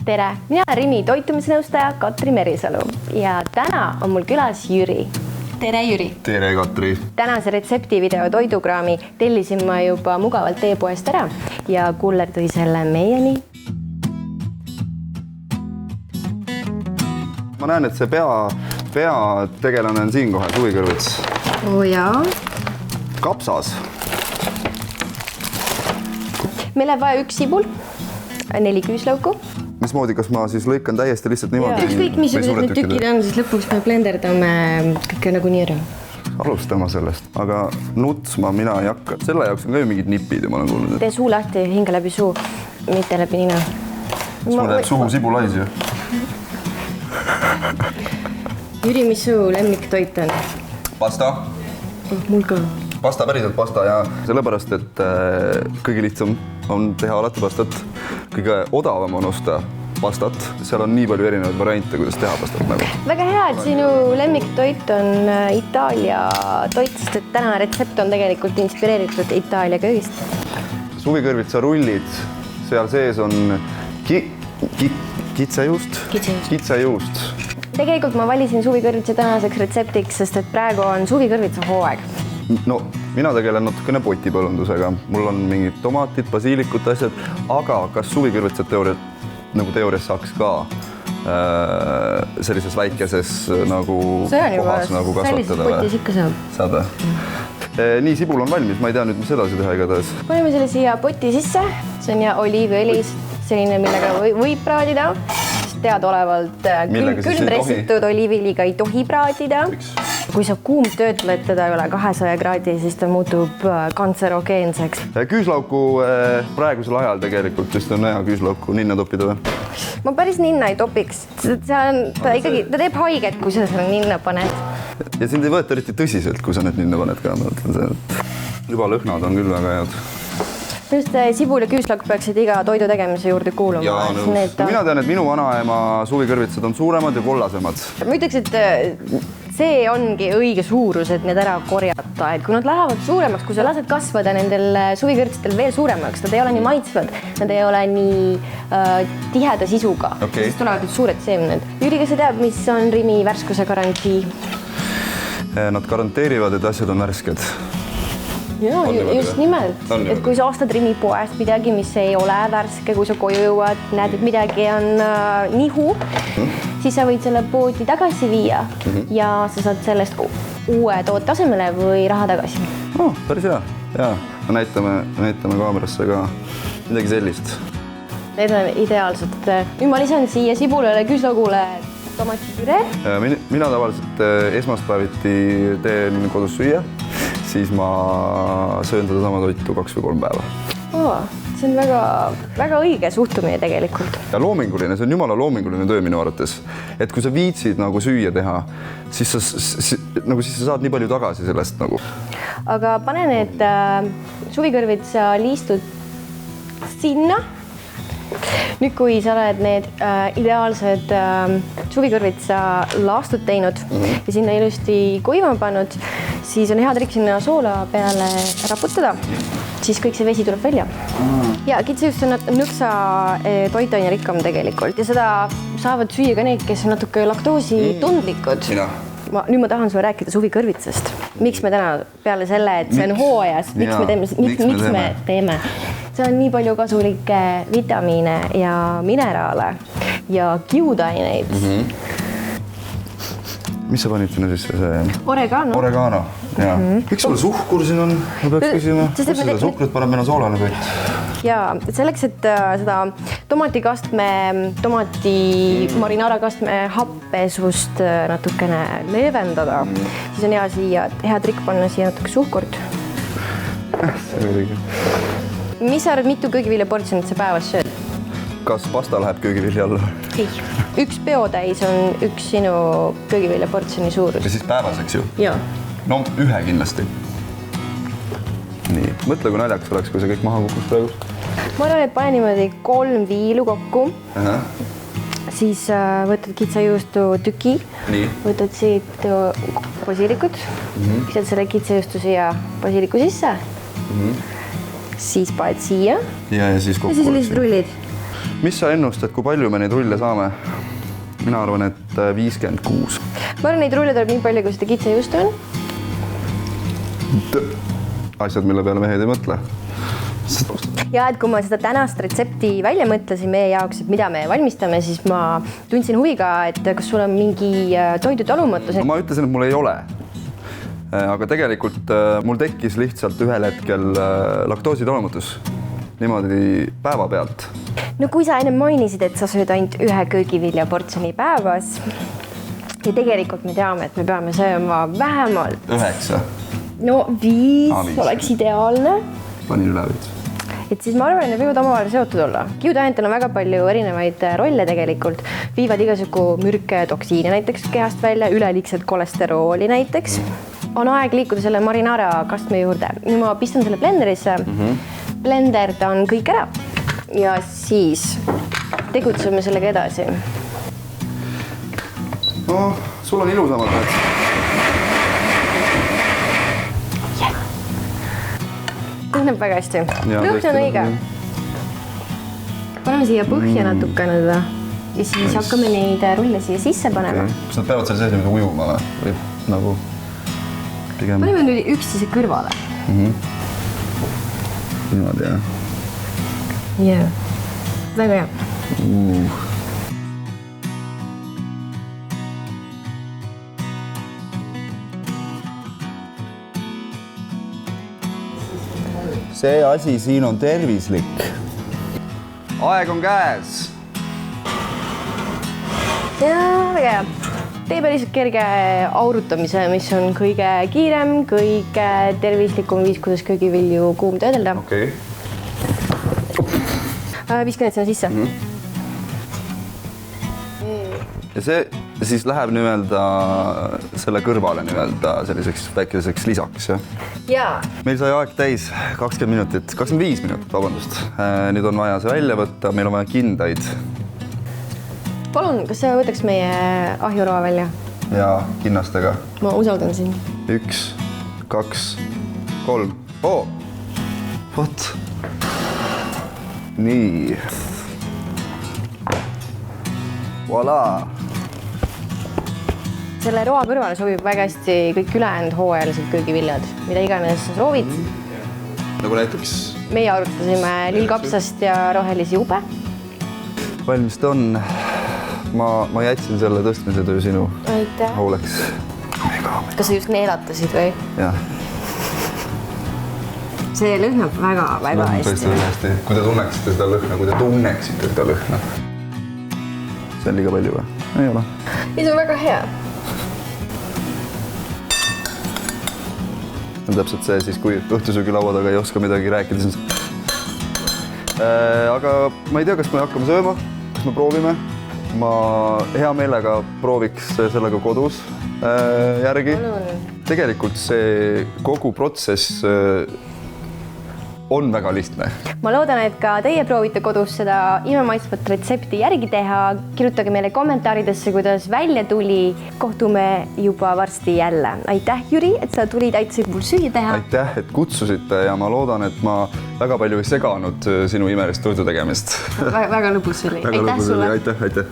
Tere, mina olen Rimi toitumisnõustaja Katri Merisalu ja täna on mul külas Jüri. Tere Jüri! Tere Katri! Tänase retseptivideo toidukraami tellisin ma juba mugavalt e-poest ära ja kuller tõi selle meieni. Ma näen, et see peategelane on siin kohe, suvikõrvits. Oo jaa. Kapsas. Meil läheb vaja 1 sibul, 4 küüslauku. Mismoodi, kas ma siis lõikan täiesti lihtsalt niimoodi? Ükskõik, missugused need tükid on, siis lõpuks me blenderdame kõike nagu nii ära. Alustama sellest, aga nutsma mina ei hakka. Selle jaoks on ka ju mingid nipid ja ma olen kuulnud. Tee suu lahti, hinge läbi suu, mitte läbi nina. Kas mul jääb suhu sibulais ju? Jüri, mis su lemmiktoit on? Pasta. Mul ka. Pasta, päriselt pasta ja sellepärast, et kõige lihtsam on teha alati pastat. Kõige odavam on osta pastat. Seal on nii palju erinevaid variante, kuidas teha pastat nagu. Väga hea, et sinu lemmiktoit on Itaalia toit, sest et tänane retsept on tegelikult inspireeritud Itaalia köögist. Suvikõrvitsa rullid, seal sees on kitsejuust. Tegelikult ma valisin suvikõrvitsa tänaseks retseptiks, sest et praegu on suvikõrvitsa hooaeg. No, mina tegelen natukene potipõllundusega. Mul on mingid tomatid, basiilikut asjad, aga kas suvikõrvitsat teoorias saaks ka sellises väikeses kohas nagu kasvatada? Sellises potis ikka saab. Saad või? Nii, sibul on valmis, ma ei tea nüüd, mis edasi teha igatahes. Paneme selle siia poti sisse, see on ja oliiviõli, selline, millega võib praadida. Teadaolevalt külmpressitud oliiviliga ei tohi praadida. Kui sa kuumtöötled teda üle 200 kraadi, siis ta muutub kantserogeenseks. Küüslauku praegusel ajal tegelikult just on hea küüslauku ninna toppida või? Ma päris ninna ei topiks. Ta teeb haiget, kui sa selle ninna paned. Ja sind ei võeta eriti tõsiselt, kui sa need ninna paned ka. Juba lõhnad on küll väga head. Just sibul ja küüslauk peaksid iga toidu tegemise juurde kuuluma. Jaa, nõus. Mina tean, et minu vanaema suvikõrvitsad on suuremad ja kollasemad. Ma ütleks, et see ongi õige suurus, et need ära korjata. Et kui nad lähevad suuremaks, kui sa lased kasvada nendel suvikõrvitsatel veel suuremaks, nad ei ole nii maitsvad, nad ei ole nii tiheda sisuga. Siis tulevad need suured seemned. Jüri, kas sa tead, mis on Rimi värskuse garantii? Nad garanteerivad, et asjad on värsked. Jaa, just nimelt. Et kui sa ostad Rimi poest midagi, mis ei ole värske, kui sa koju jõuad, näed, et midagi on nihu, siis sa võid selle poodi tagasi viia ja sa saad sellest uue toote asemele või raha tagasi. Päris hea. Jaa, näitame kaamerasse ka midagi sellist. Need on ideaalsed. Nüüd ma lisan siia sibulele, küüslaugule tomatipüre. Mina tavaliselt esmaspäeviti teen kodus süüa. Siis ma söön seda sama toitu 2 või 3 päeva. See on väga õige suhtumine tegelikult. Ja loominguline, see on jumala loominguline töö minu arvates. Et kui sa viitsid süüa teha, siis sa saad nii palju tagasi sellest. Aga pane need suvikõrvitsa liistud sinna. Nüüd, kui sa oled need ideaalsed suvikõrvitsa laastud teinud ja sinna ilusti kuivama pannud, siis on hea trikk sinna soola peale raputada, siis kõik see vesi tuleb välja. Ja kitsejuust on nõksa toitainerikkam tegelikult ja seda saavad süüa ka need, kes on natuke laktoositundlikud. Nüüd ma tahan sulle rääkida suvikõrvitsast. Miks me täna peale selle, et see on hooajas, miks me teeme? See on nii palju kasulikke vitamiine ja mineraale ja kiudaineid. Mis sa panid sinna sisse? Oregano. Oregano, jaa. Miks sul suhkur siin on? Ma peaks küsima. Kas seda suhkrut paneb meile soolane toit? Jaa, selleks, et seda tomatikastme, marinaarakastme happesust natukene leevendada, siis on hea trikk panna siia natuke suhkurt. See on õige. Mis sa arvad, mitu köögiviljaportsjonit sa päevas sööd? Kas pasta läheb köögivilja alla? Ei. 1 peotäis on 1 sinu köögiviljaportsjoni suurus. Ja siis päevaseks ju? Jaa. No 1 kindlasti. Nii, mõtle, kui naljakas oleks, kui see kõik maha kukus praegu. Ma arvan, et pane niimoodi 3 viilu kokku. Siis võtad kitsejuustu tüki. Võtad siit basiilikut. Kisad selle kitsejuustu siia basiiliku sisse. Siis paned siia. Ja siis kokku. Ja siis lihtsalt rullid. mis sa ennustad, kui palju me neid rulle saame? Mina arvan, et 56. Ma arvan, neid rulle tuleb nii palju, kui seda kitsejuust on. Asjad, mille peale mehed ei mõtle. Ja et kui ma seda tänast retsepti välja mõtlesin meie jaoks, et mida me valmistame, siis ma tundsin huviga, et kas sul on mingi toidutalumatus. No, ma ütlesin, et mul ei ole. Aga tegelikult mul tekkis lihtsalt ühel hetkel laktoositalumatus. Niimoodi päeva pealt. No kui sa enne mainisid, et sa sööd ainult ühe köögivilja portsjoni päevas ja tegelikult me teame, et me peame sööma vähemalt 9. No 5 5. oleks ideaalne. Panin üle veits. Et siis ma arvan, et need võivad omavahel seotud olla. Kiudaintel on väga palju erinevaid rolle tegelikult. Viivad igasugu mürke toksiine näiteks kehast välja, üleliigselt kolesterooli näiteks. On aeg liikuda selle marinara kastme juurde. Ma pistan selle blenderisse. Blenderdan kõik ära ja siis tegutseme sellega edasi. No, sul on ilusamad need. Tunneb väga hästi. Lõhn on õige. Paneme siia põhja natukene teda ja siis hakkame neid rulle siia sisse panema. Kas nad peavad seal sees niimoodi ujuma või nagu pigem... Paneme nüüd üksteise kõrvale. Niimoodi, jah. Jah, väga hea. See asi siin on tervislik. Aeg on käes. Jaa, väga hea. Teeme lihtsalt kerge aurutamise, mis on kõige kiirem, kõige tervislikum viis, kuidas köögivilju kuum töödelda. Okei. Viskan need sinna sisse. Ja see siis läheb nimelda selle kõrvale nimelda selliseks väikeseks lisaks, jah? Jaa. Meil sai aeg täis 20 minutit, 25 minutit, vabandust. Nüüd on vaja see välja võtta, meil on vaja kindaid. Palun, kas sa võtaks meie ahjuroa välja? Ja kinnastega. Ma usaldan sind. 1, 2, 3. Oo! Vot. Nii. Voilà. Selle roa kõrvale sobib väga hästi kõik ülejäänud hooajalised köögiviljad, mida iganes sa soovid. Nagu näiteks? Meie arutasime lillkapsast ja rohelisi jube. Valmis ta on. Ma jätsin selle tõstmise töö sinu hooleks. Kas sa just neelatasid või? Jah. See lõhnab väga hästi. Kui te tunneksite seda lõhna, See on liiga palju või? Ei ole. See on väga hea. On täpselt see siis, kui õhtusöögilaua taga ei oska midagi rääkida. Aga ma ei tea, kas me hakkame sööma, kas me proovime. Ma hea meelega prooviks sellega kodus järgi. Tegelikult see kogu protsess on väga lihtne. Ma loodan, et ka teie proovite kodus seda imemaitsvat retsepti järgi teha. Kirjutage meile kommentaaridesse, kuidas välja tuli. Kohtume juba varsti jälle. Aitäh, Jüri, et sa tulid, aitasid mul süüa teha. Aitäh, et kutsusite ja ma loodan, et ma väga palju ei seganud sinu imelist toidu tegemist. Väga lõbus oli. Aitäh sulle. Aitäh.